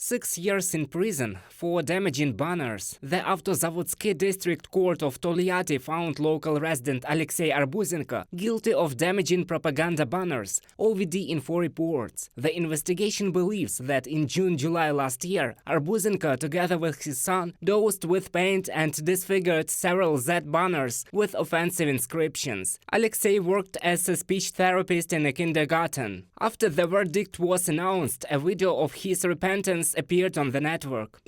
6 years in prison for damaging banners. The Avtozavodskiy District Court of Tolyatti found local resident Alexei Arbuzenko guilty of damaging propaganda banners, OVD info reports. The investigation believes that in June-July last year, Arbuzenko, together with his son, doused with paint and disfigured several Z banners with offensive inscriptions. Alexei worked as a speech therapist in a kindergarten. After the verdict was announced, a video of his repentance appeared on the network.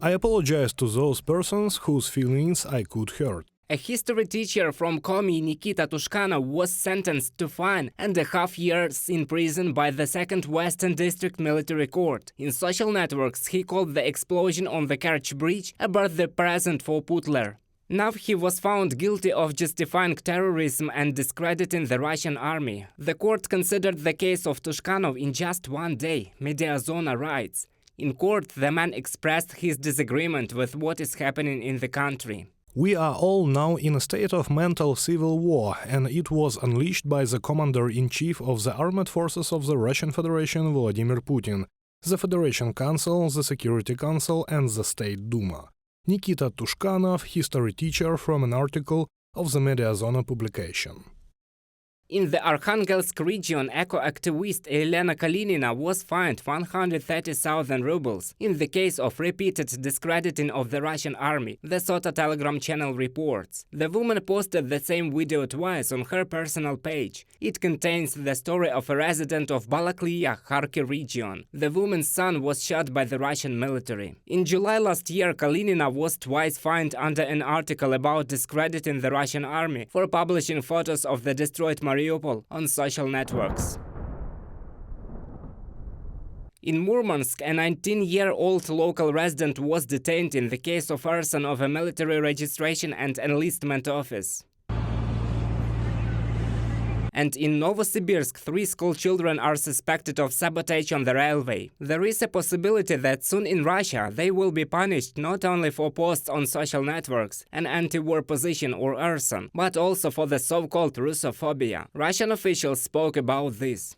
I apologize to those persons whose feelings I could hurt. A history teacher from Komi, Nikita Tushkanov, was sentenced to 5.5 years in prison by the Second Western District Military Court. In social networks, he called the explosion on the Kerch Bridge a birthday present for Putler. Now he was found guilty of justifying terrorism and discrediting the Russian army. The court considered the case of Tushkanov in just 1 day, Mediazona writes. In court, the man expressed his disagreement with what is happening in the country. We are all now in a state of mental civil war, and it was unleashed by the Commander-in-Chief of the Armed Forces of the Russian Federation Vladimir Putin, the Federation Council, the Security Council and the State Duma. Nikita Tushkanov, history teacher, from an article of the Mediazona publication. In the Arkhangelsk region, eco-activist Elena Kalinina was fined 130,000 rubles in the case of repeated discrediting of the Russian army, the Sota Telegram channel reports. The woman posted the same video twice on her personal page. It contains the story of a resident of Balaklia, Kharkiv region. The woman's son was shot by the Russian military. In July last year, Kalinina was twice fined under an article about discrediting the Russian army for publishing photos of the destroyed Mariupol on social networks. In Murmansk, a 19-year-old local resident was detained in the case of arson of a military registration and enlistment office. And in Novosibirsk, 3 school children are suspected of sabotage on the railway. There is a possibility that soon in Russia they will be punished not only for posts on social networks, an anti-war position or arson, but also for the so-called Russophobia. Russian officials spoke about this.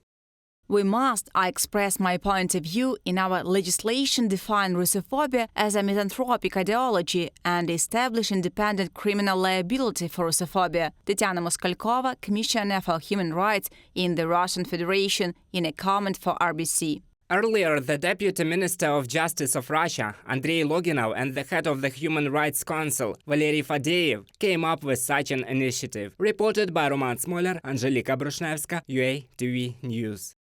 We must, I express my point of view, in our legislation define Russophobia as a misanthropic ideology and establish independent criminal liability for Russophobia. Tatiana Moskalkova, Commissioner for Human Rights in the Russian Federation, in a comment for RBC. Earlier, the Deputy Minister of Justice of Russia, Andrei Loginov, and the head of the Human Rights Council, Valery Fadeev, came up with such an initiative. Reported by Roman Smoler, Angelika Brushnevska, UATV News.